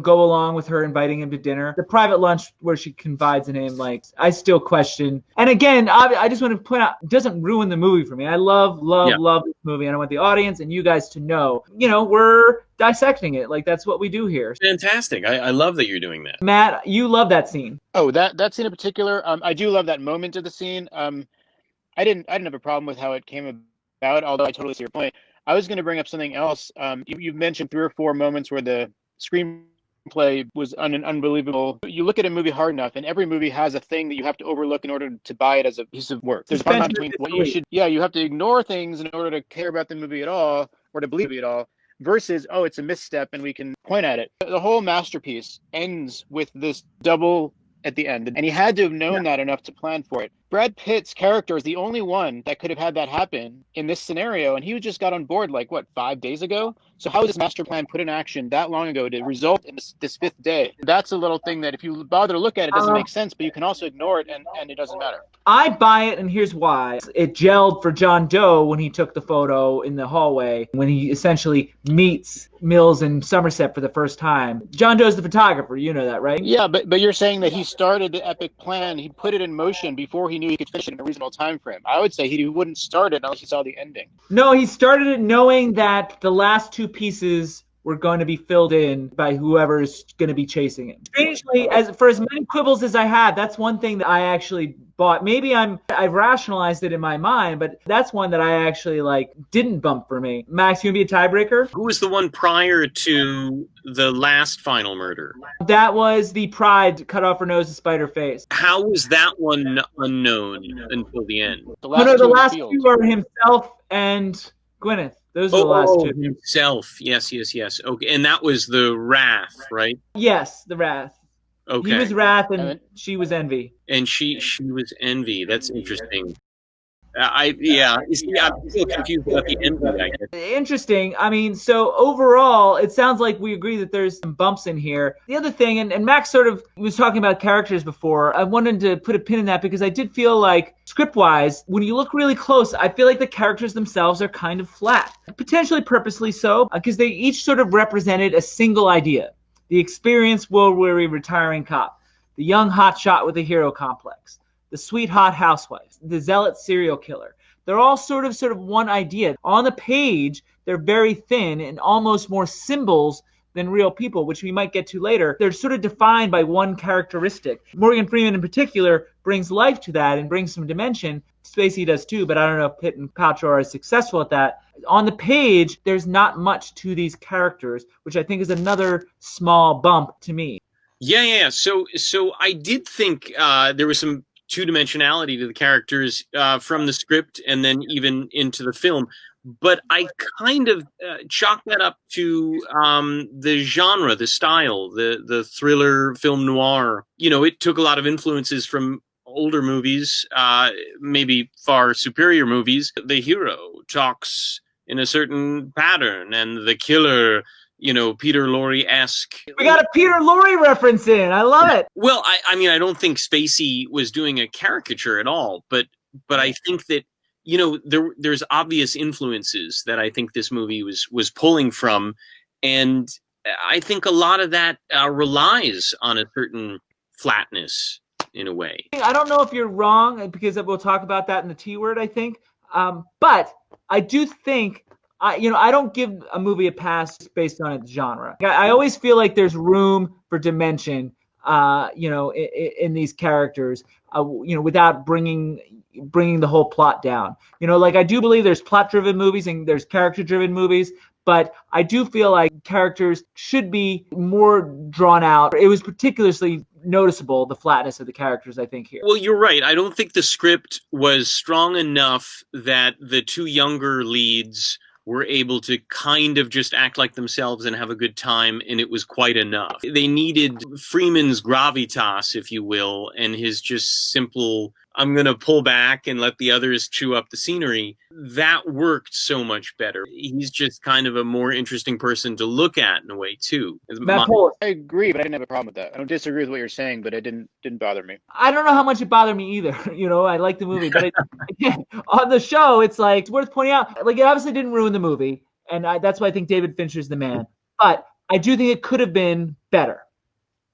go along with her inviting him to dinner. The private lunch where she confides in him, like, I still question. And again, I just want to point out, it doesn't ruin the movie for me. I love this movie, and I want the audience and you guys to know, we're dissecting it. Like, that's what we do here. Fantastic. I love that you're doing that. Matt, you love that scene. Oh, that scene in particular, I do love that moment of the scene. I didn't have a problem with how it came about, although I totally see your point. I was going to bring up something else. You've mentioned 3 or 4 moments where the screenplay was unbelievable. You look at a movie hard enough, and every movie has a thing that you have to overlook in order to buy it as a piece of work. There's a fine line between what you have to ignore things in order to care about the movie at all, or to believe it at all, versus, it's a misstep and we can point at it. The whole masterpiece ends with this double at the end, and he had to have known that enough to plan for it. Brad Pitt's character is the only one that could have had that happen in this scenario, and he just got on board 5 days ago? So how was this master plan put in action that long ago to result in this 5th day? That's a little thing that if you bother to look at it, doesn't make sense, but you can also ignore it and it doesn't matter. I buy it, and here's why. It gelled for John Doe when he took the photo in the hallway, when he essentially meets Mills and Somerset for the first time. John Doe's the photographer, you know that, right? Yeah, but you're saying that he started the epic plan, he put it in motion before he knew he could finish it in a reasonable time frame. I would say he wouldn't start it unless he saw the ending. No, he started it knowing that the last 2 pieces were going to be filled in by whoever's going to be chasing him. Strangely, for as many quibbles as I had, that's one thing that I actually bought. Maybe I've rationalized it in my mind, but that's one that I actually didn't bump for me. Max, you gonna be a tiebreaker? Who was the one prior to the last final murder? That was the Pride cut off her nose and spider face. How was that one unknown until the end? The last 2 are himself and Gwyneth. Those are the last 2. Himself. Yes. Okay, and that was the Wrath, right? Yes, the Wrath. Okay. He was Wrath and she was Envy. And she was Envy. That's interesting. You see, I'm still confused about the Envy, I guess. Interesting. I mean, so overall, it sounds like we agree that there's some bumps in here. The other thing, and Max sort of was talking about characters before, I wanted to put a pin in that because I did feel like, script-wise, when you look really close, I feel like the characters themselves are kind of flat. Potentially purposely so, because they each sort of represented a single idea. The experienced, world-weary retiring cop. The young hotshot with a hero complex. The sweet hot housewife, the zealot serial killer. They're all sort of one idea. On the page, they're very thin and almost more symbols than real people, which we might get to later. They're sort of defined by one characteristic. Morgan Freeman in particular brings life to that and brings some dimension. Spacey does too, but I don't know if Pitt and Paltrow are as successful at that. On the page, there's not much to these characters, which I think is another small bump to me. Yeah. So I did think there was some two-dimensionality to the characters from the script and then even into the film. But I kind of chalk that up to the genre, the style, the thriller, film noir. It took a lot of influences from older movies, maybe far superior movies. The hero talks in a certain pattern, and the killer, Peter Lorre-esque. We got a Peter Lorre reference in. I love it. Well, I mean, I don't think Spacey was doing a caricature at all, but I think that, there's obvious influences that I think this movie was pulling from. And I think a lot of that relies on a certain flatness in a way. I don't know if you're wrong, because we'll talk about that in the T word, I think. But I do think, I don't give a movie a pass based on its genre. I always feel like there's room for dimension, in these characters, without bringing the whole plot down. Like, I do believe there's plot-driven movies and there's character-driven movies, but I do feel like characters should be more drawn out. It was particularly noticeable, the flatness of the characters, I think, here. Well, you're right. I don't think the script was strong enough that the two younger leads were able to kind of just act like themselves and have a good time, and it was quite enough. They needed Freeman's gravitas, if you will, and his just simple, I'm going to pull back and let the others chew up the scenery. That worked so much better. He's just kind of a more interesting person to look at in a way, too. Matt Polis. I agree, but I didn't have a problem with that. I don't disagree with what you're saying, but it didn't bother me. I don't know how much it bothered me either. I like the movie, but on the show, it's like, it's worth pointing out, like, it obviously didn't ruin the movie, and that's why I think David Fincher's the man. But I do think it could have been better.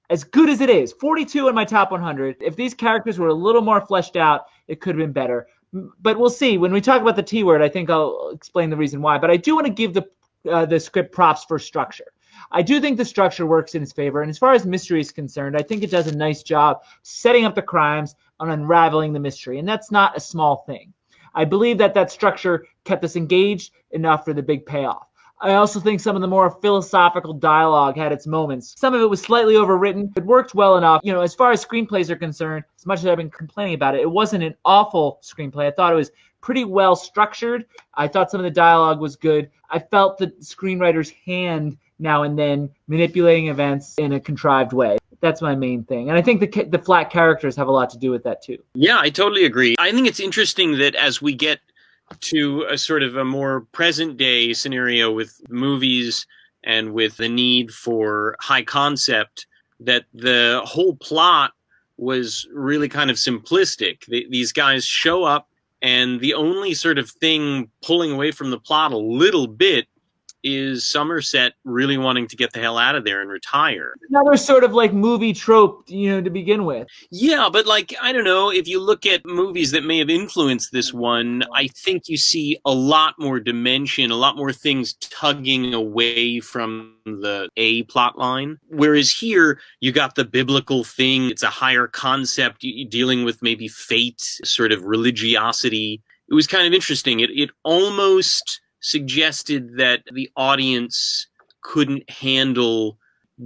As good as it is, 42 in my top 100. If these characters were a little more fleshed out, it could have been better. But we'll see. When we talk about the T word, I think I'll explain the reason why. But I do want to give the script props for structure. I do think the structure works in its favor. And as far as mystery is concerned, I think it does a nice job setting up the crimes and unraveling the mystery. And that's not a small thing. I believe that structure kept us engaged enough for the big payoff. I also think some of the more philosophical dialogue had its moments. Some of it was slightly overwritten. It worked well enough. As far as screenplays are concerned, as much as I've been complaining about it, it wasn't an awful screenplay. I thought it was pretty well structured. I thought some of the dialogue was good. I felt the screenwriter's hand now and then manipulating events in a contrived way. That's my main thing. And I think the flat characters have a lot to do with that too. Yeah, I totally agree. I think it's interesting that as we get to a sort of a more present day scenario with movies and with the need for high concept, that the whole plot was really kind of simplistic. These guys show up, and the only sort of thing pulling away from the plot a little bit is Somerset really wanting to get the hell out of there and retire. Another sort of like movie trope, to begin with. Yeah, but I don't know, if you look at movies that may have influenced this one, I think you see a lot more dimension, a lot more things tugging away from the A plot line. Whereas here, you got the biblical thing. It's a higher concept dealing with maybe fate, sort of religiosity. It was kind of interesting. It almost suggested that the audience couldn't handle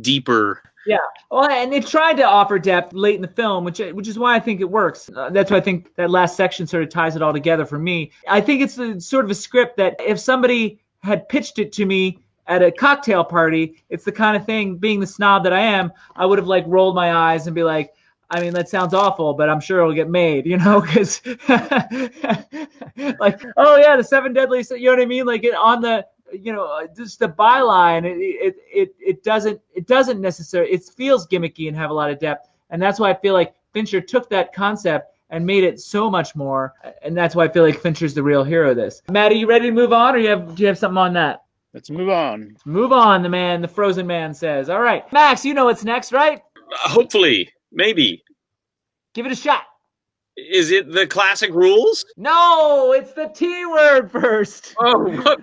deeper. Yeah, well, and they tried to offer depth late in the film, which is why I think it works. That's why I think that last section sort of ties it all together for me. I think it's sort of a script that if somebody had pitched it to me at a cocktail party, it's the kind of thing, being the snob that I am, I would have rolled my eyes and be like, I mean, that sounds awful, but I'm sure it'll get made, because oh yeah, the Seven Deadly, you know what I mean? On the, just the byline, it doesn't necessarily, it feels gimmicky and have a lot of depth. And that's why I feel like Fincher took that concept and made it so much more. And that's why I feel like Fincher's the real hero of this. Matt, are you ready to move on, or do you have something on that? Let's move on. Move on, the frozen man says. All right, Max, you know what's next, right? Hopefully. Maybe. Give it a shot. Is it the classic rules? No, it's the T word first. Oh,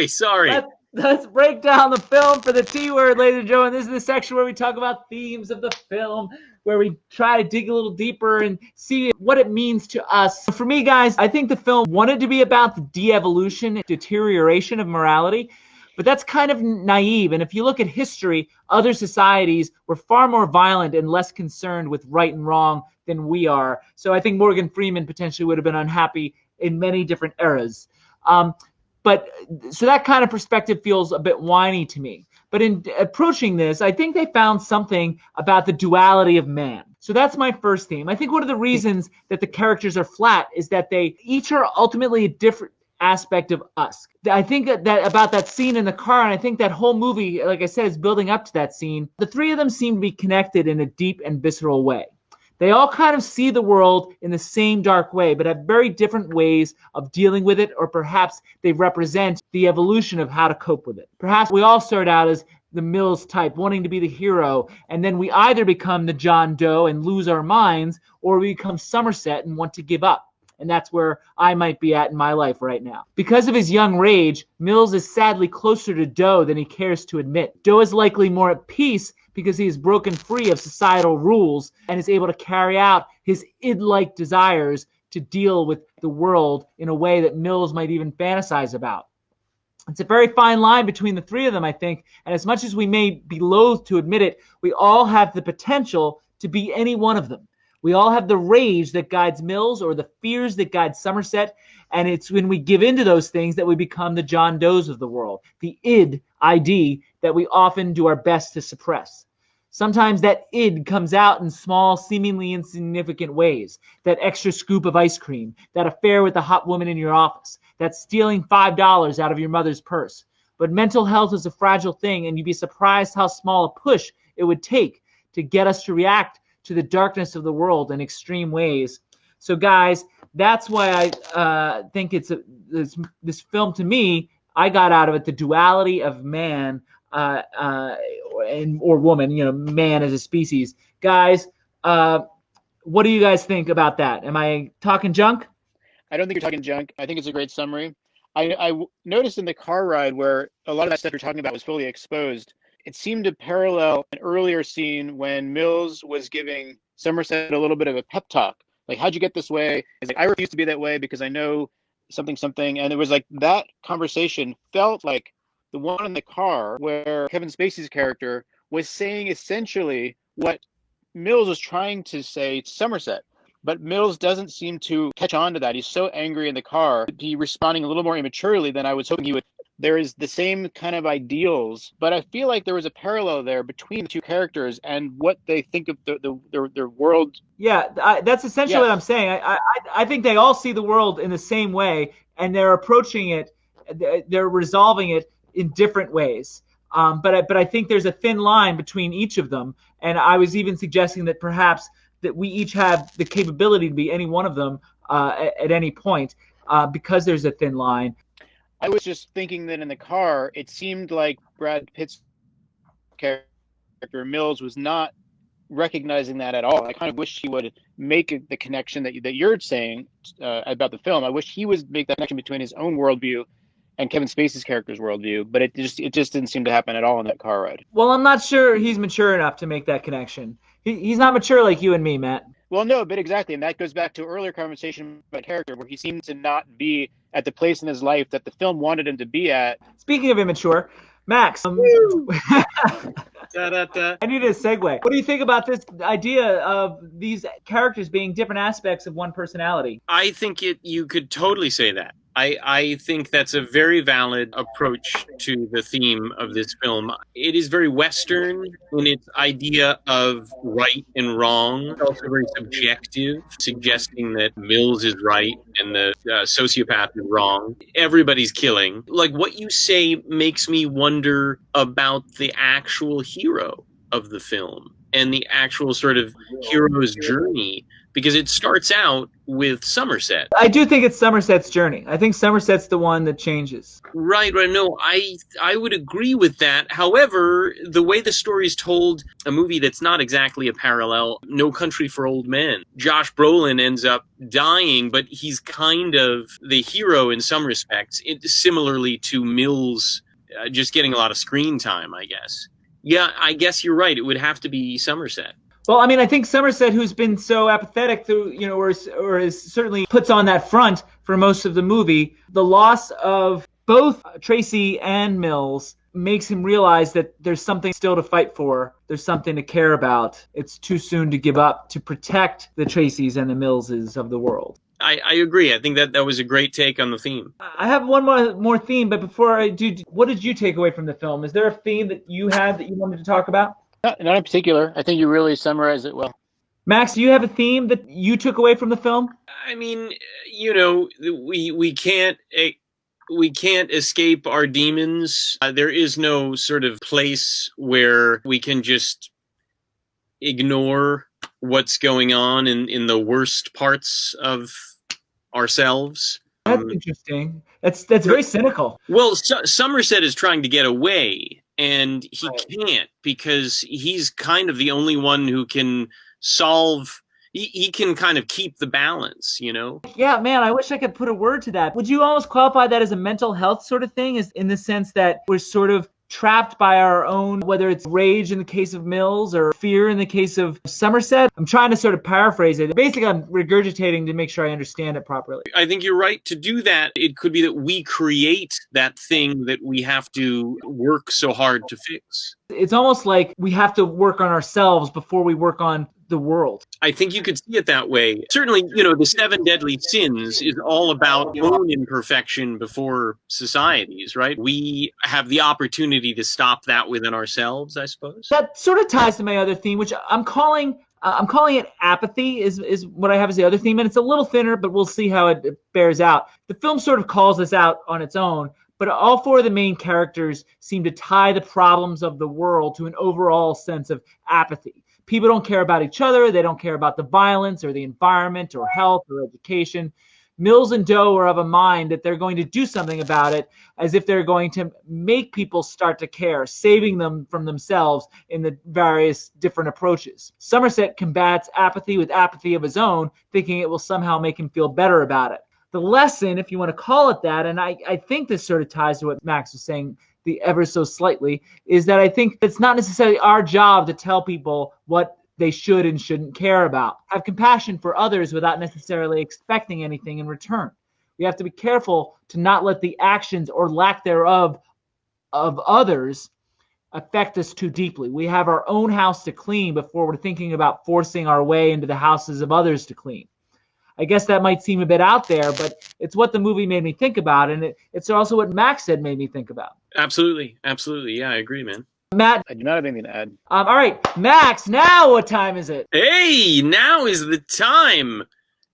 sorry. Let's break down the film for the T word, ladies and gentlemen. This is the section where we talk about themes of the film, where we try to dig a little deeper and see what it means to us. For me, guys, I think the film wanted to be about the de-evolution and deterioration of morality, but that's kind of naive. And if you look at history, other societies were far more violent and less concerned with right and wrong than we are. So I think Morgan Freeman potentially would have been unhappy in many different eras. But so that kind of perspective feels a bit whiny to me. But in approaching this, I think they found something about the duality of man. So that's my first theme. I think one of the reasons that the characters are flat is that they each are ultimately a different aspect of us. I think that about that scene in the car, and I think that whole movie, like I said, is building up to that scene. The three of them seem to be connected in a deep and visceral way. They all kind of see the world in the same dark way, but have very different ways of dealing with it, or perhaps they represent the evolution of how to cope with it. Perhaps we all start out as the Mills type, wanting to be the hero, and then we either become the John Doe and lose our minds, or we become Somerset and want to give up. And that's where I might be at in my life right now. Because of his young rage, Mills is sadly closer to Doe than he cares to admit. Doe is likely more at peace because he has broken free of societal rules and is able to carry out his id-like desires to deal with the world in a way that Mills might even fantasize about. It's a very fine line between the three of them, I think, and as much as we may be loath to admit it, we all have the potential to be any one of them. We all have the rage that guides Mills or the fears that guide Somerset, and it's when we give into those things that we become the John Does of the world, the id that we often do our best to suppress. Sometimes that id comes out in small, seemingly insignificant ways. That extra scoop of ice cream, that affair with the hot woman in your office, that stealing $5 out of your mother's purse. But mental health is a fragile thing, and you'd be surprised how small a push it would take to get us to react to the darkness of the world in extreme ways. So, guys, that's why I think it's this film, to me, I got out of it the duality of man or woman, man as a species. Guys, what do you guys think about that? Am I talking junk? I don't think you're talking junk. I think it's a great summary. I noticed in the car ride where a lot of that stuff you're talking about was fully exposed, it seemed to parallel an earlier scene when Mills was giving Somerset a little bit of a pep talk. Like, how'd you get this way? He's like, I refuse to be that way because I know something. And it was like that conversation felt like the one in the car where Kevin Spacey's character was saying essentially what Mills was trying to say to Somerset. But Mills doesn't seem to catch on to that. He's so angry in the car. He's responding a little more immaturely than I was hoping he would. There is the same kind of ideals, but I feel like there was a parallel there between the two characters and what they think of their world. Yeah, that's essentially what I'm saying. I think they all see the world in the same way, and they're approaching it, they're resolving it in different ways. But I think there's a thin line between each of them, and I was even suggesting that perhaps that we each have the capability to be any one of them at any point because there's a thin line. I was just thinking that in the car, it seemed like Brad Pitt's character Mills was not recognizing that at all. I kind of wish he would make the connection that you're saying about the film. I wish he would make that connection between his own worldview and Kevin Spacey's character's worldview, but it just didn't seem to happen at all in that car ride. Well, I'm not sure he's mature enough to make that connection. He's not mature like you and me, Matt. Well, no, but exactly. And that goes back to an earlier conversation about character where he seemed to not be at the place in his life that the film wanted him to be at. Speaking of immature, Max, I need a segue. What do you think about this idea of these characters being different aspects of one personality? I think you could totally say that. I think that's a very valid approach to the theme of this film. It is very Western in its idea of right and wrong. It's also very subjective, suggesting that Mills is right and the sociopath is wrong. Everybody's killing. Like, what you say makes me wonder about the actual hero of the film and the actual sort of hero's journey, because it starts out with Somerset. I do think it's Somerset's journey. I think Somerset's the one that changes. Right. No, I would agree with that. However, the way the story is told, a movie that's not exactly a parallel, No Country for Old Men, Josh Brolin ends up dying, but he's kind of the hero in some respects, similarly to Mills just getting a lot of screen time, I guess. Yeah, I guess you're right. It would have to be Somerset. Well, I mean, I think Somerset, who's been so apathetic through, or is certainly puts on that front for most of the movie, the loss of both Tracy and Mills makes him realize that there's something still to fight for. There's something to care about. It's too soon to give up to protect the Tracys and the Millses of the world. I agree. I think that was a great take on the theme. I have one more theme, but before I do, what did you take away from the film? Is there a theme that you had that you wanted to talk about? Not in particular. I think you really summarized it well. Max, do you have a theme that you took away from the film? I mean, we can't escape our demons. There is no sort of place where we can just ignore what's going on in the worst parts of ourselves. That's interesting. That's very cynical. Well, Somerset is trying to get away and he Right. can't, because he's kind of the only one who can solve. He can kind of keep the balance, you know. Yeah, man, I wish I could put a word to that. Would you almost qualify that as a mental health sort of thing, is in the sense that we're sort of trapped by our own, whether it's rage in the case of Mills or fear in the case of Somerset? I'm trying to sort of paraphrase it. Basically, I'm regurgitating to make sure I understand it properly. I think you're right to do that. It could be that we create that thing that we have to work so hard to fix. It's almost like we have to work on ourselves before we work on the world. I think you could see it that way. Certainly, you know, the seven deadly sins is all about own imperfection before societies, right? We have the opportunity to stop that within ourselves, I suppose. That sort of ties to my other theme, which I'm calling it apathy is what I have as the other theme, and it's a little thinner, but we'll see how it bears out. The film sort of calls this out on its own, but all four of the main characters seem to tie the problems of the world to an overall sense of apathy. People don't care about each other. They don't care about the violence or the environment or health or education. Mills and Doe are of a mind that they're going to do something about it, as if they're going to make people start to care, saving them from themselves in the various different approaches. Somerset combats apathy with apathy of his own, thinking it will somehow make him feel better about it. The lesson, if you want to call it that, and I think this sort of ties to what Max was saying the ever so slightly, is that I think it's not necessarily our job to tell people what they should and shouldn't care about. Have compassion for others without necessarily expecting anything in return. We have to be careful to not let the actions or lack thereof of others affect us too deeply. We have our own house to clean before we're thinking about forcing our way into the houses of others to clean. I guess that might seem a bit out there, but it's what the movie made me think about, and it's also what Max said made me think about. Absolutely. Absolutely. Yeah, I agree, man. Matt? I do not have anything to add. All right, Max, now what time is it? Hey, now is the time.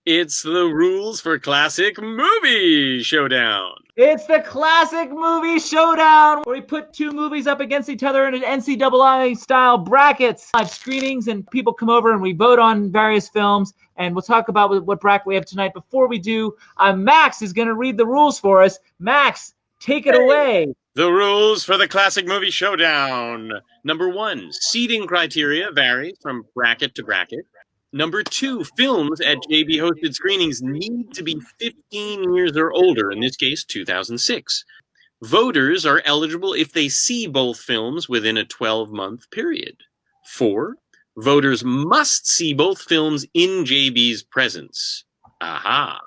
It's the Rules for Classic Movie Showdown. It's the Classic Movie Showdown, where we put two movies up against each other in an NCAA-style brackets. Live screenings, and people come over and we vote on various films, and we'll talk about what bracket we have tonight. Before we do, Max is going to read the rules for us. Max, take it away. The rules for the Classic Movie Showdown. Number 1, seeding criteria varies from bracket to bracket. Number 2, films at JB-hosted screenings need to be 15 years or older, in this case, 2006. Voters are eligible if they see both films within a 12-month period. 4, voters must see both films in JB's presence. Aha.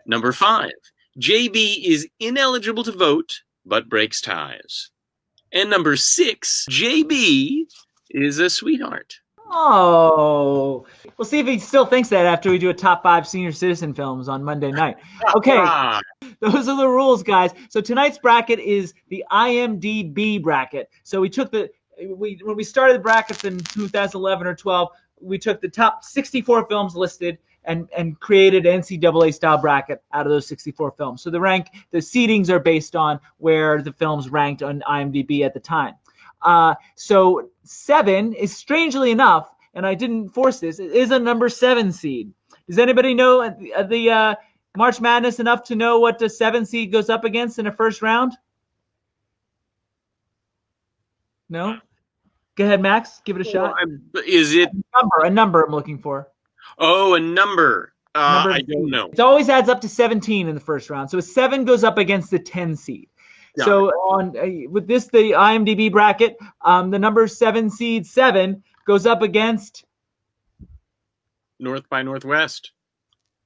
Number 5, JB is ineligible to vote, but breaks ties. And number 6, JB is a sweetheart. Oh, we'll see if he still thinks that after we do a top 5 senior citizen films on Monday night. Okay, those are the rules, guys. So tonight's bracket is the IMDb bracket. So we took when we started the brackets in 2011 or 12, we took the top 64 films listed and created an NCAA-style bracket out of those 64 films. So the seedings are based on where the films ranked on IMDb at the time. So 7 is, strangely enough, and I didn't force this, it is a number 7 seed. Does anybody know the March Madness enough to know what the 7 seed goes up against in a first round? No? Go ahead, Max. Give it a shot. Is it a number I'm looking for? Oh, a number. I don't know. It always adds up to 17 in the first round. So a 7 goes up against the 10 seed. Yeah. So with this, the IMDb bracket, the number 7 seed 7 goes up against North by Northwest.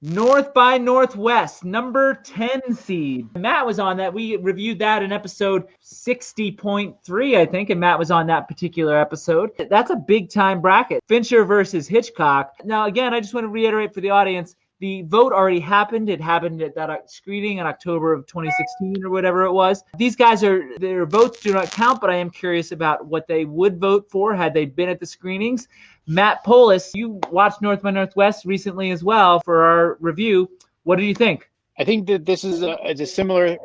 North by Northwest, number 10 seed. Matt was on that. We reviewed that in episode 60.3, I think, and Matt was on that particular episode. That's a big-time bracket. Fincher versus Hitchcock. Now, again, I just want to reiterate for the audience, the vote already happened. It happened at that screening in October of 2016 or whatever it was. These guys, their votes do not count, but I am curious about what they would vote for had they been at the screenings. Matt Polis, you watched North by Northwest recently as well for our review. What do you think? I think that this is a similar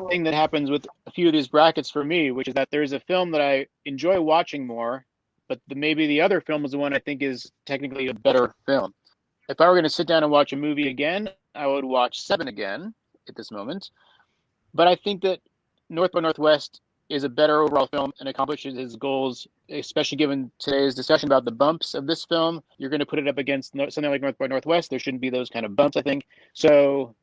thing that happens with a few of these brackets for me, which is that there's a film that I enjoy watching more, but maybe the other film is the one I think is technically a better film. If I were going to sit down and watch a movie again, I would watch 7 again at this moment. But I think that North by Northwest is a better overall film and accomplishes his goals, especially given today's discussion about the bumps of this film. You're going to put it up against something like North by Northwest. There shouldn't be those kind of bumps, I think. So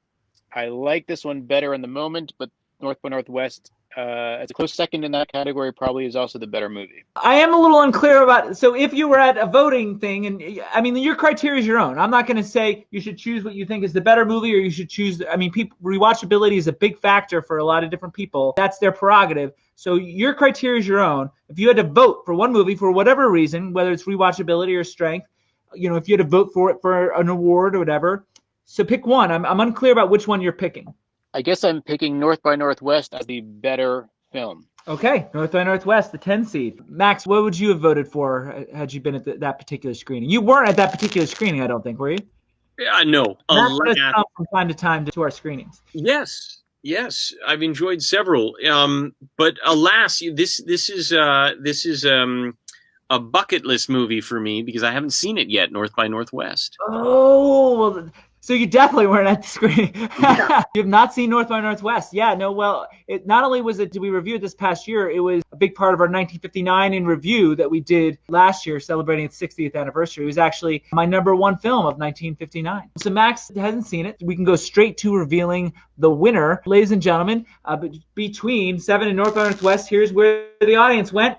I like this one better in the moment, but North by Northwest, as a close second in that category, probably is also the better movie. I am a little unclear about, so if you were at a voting thing, and I mean, your criteria is your own. I'm not going to say you should choose what you think is the better movie, or you should choose, I mean, rewatchability is a big factor for a lot of different people. That's their prerogative. So your criteria is your own. If you had to vote for one movie for whatever reason, whether it's rewatchability or strength, if you had to vote for it for an award or whatever, so pick one. I'm unclear about which one you're picking. I guess I'm picking North by Northwest as the better film. Okay, North by Northwest, the 10 seed. Max, what would you have voted for had you been at that particular screening? You weren't at that particular screening, I don't think, were you? No. Max does come from time to time to our screenings. Yes, I've enjoyed several. But alas, this is a bucket list movie for me because I haven't seen it yet. North by Northwest. Oh, well, so you definitely weren't at the screening. Yeah. You have not seen North by Northwest. Yeah, no, well, it not only did we review it this past year, it was a big part of our 1959 in review that we did last year celebrating its 60th anniversary. It was actually my number one film of 1959. So Max hasn't seen it. We can go straight to revealing the winner. Ladies and gentlemen, between Seven and North by Northwest, here's where the audience went.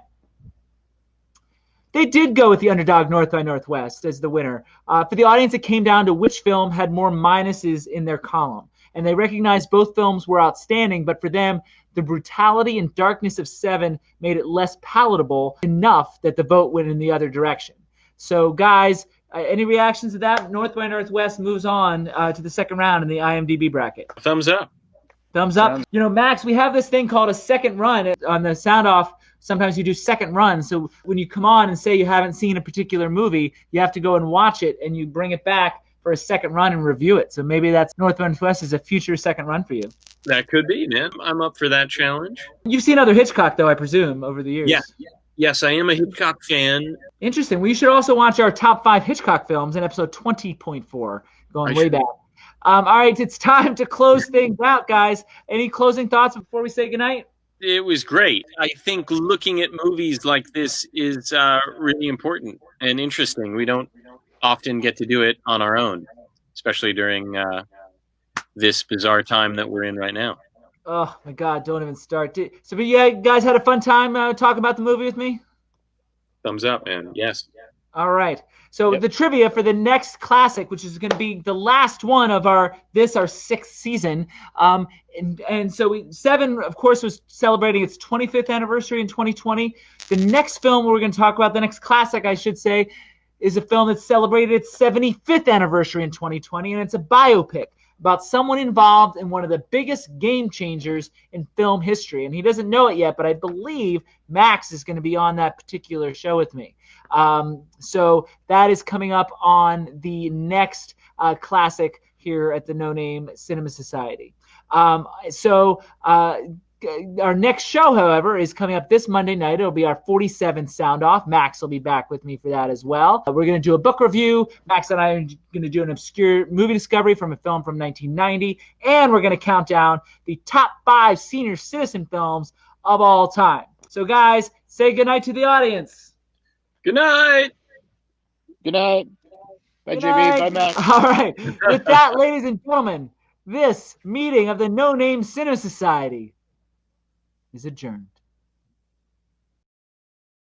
They did go with the underdog North by Northwest as the winner. For the audience, it came down to which film had more minuses in their column. And they recognized both films were outstanding, but for them, the brutality and darkness of Seven made it less palatable enough that the vote went in the other direction. So, guys, any reactions to that? North by Northwest moves on to the second round in the IMDb bracket. Thumbs up. Thumbs up. Max, we have this thing called a second run on the Sound Off. Sometimes you do second runs. So when you come on and say you haven't seen a particular movie, you have to go and watch it, and you bring it back for a second run and review it. So maybe that's North by Northwest is a future second run for you. That could be, man. I'm up for that challenge. You've seen other Hitchcock, though, I presume, over the years. Yes, I am a Hitchcock fan. Interesting. We should also watch our top 5 Hitchcock films in episode 20.4, going way back. All right, it's time to close things out, guys. Any closing thoughts before we say goodnight? It was great. I think looking at movies like this is really important and interesting. We don't often get to do it on our own, especially during this bizarre time that we're in right now. Oh, my God, don't even start. So you guys had a fun time talking about the movie with me? Thumbs up, man. Yes. All right. So the trivia for the next classic, which is going to be the last one of our 6th season. And so Seven, of course, was celebrating its 25th anniversary in 2020. The next film we're going to talk about, the next classic, I should say, is a film that celebrated its 75th anniversary in 2020, and it's a biopic about someone involved in one of the biggest game changers in film history. And he doesn't know it yet, but I believe Max is going to be on that particular show with me. So that is coming up on the next classic here at the No Name Cinema Society. Our next show, however, is coming up this Monday night. It'll be our 47th Sound Off. Max will be back with me for that as well. We're going to do a book review. Max and I are going to do an obscure movie discovery from a film from 1990. And we're going to count down the top 5 senior citizen films of all time. So, guys, say goodnight to the audience. Good night. Good night. Bye, Good JB. night. Bye, Max. All right. With that, ladies and gentlemen, this meeting of the No Name Cinema Society is adjourned.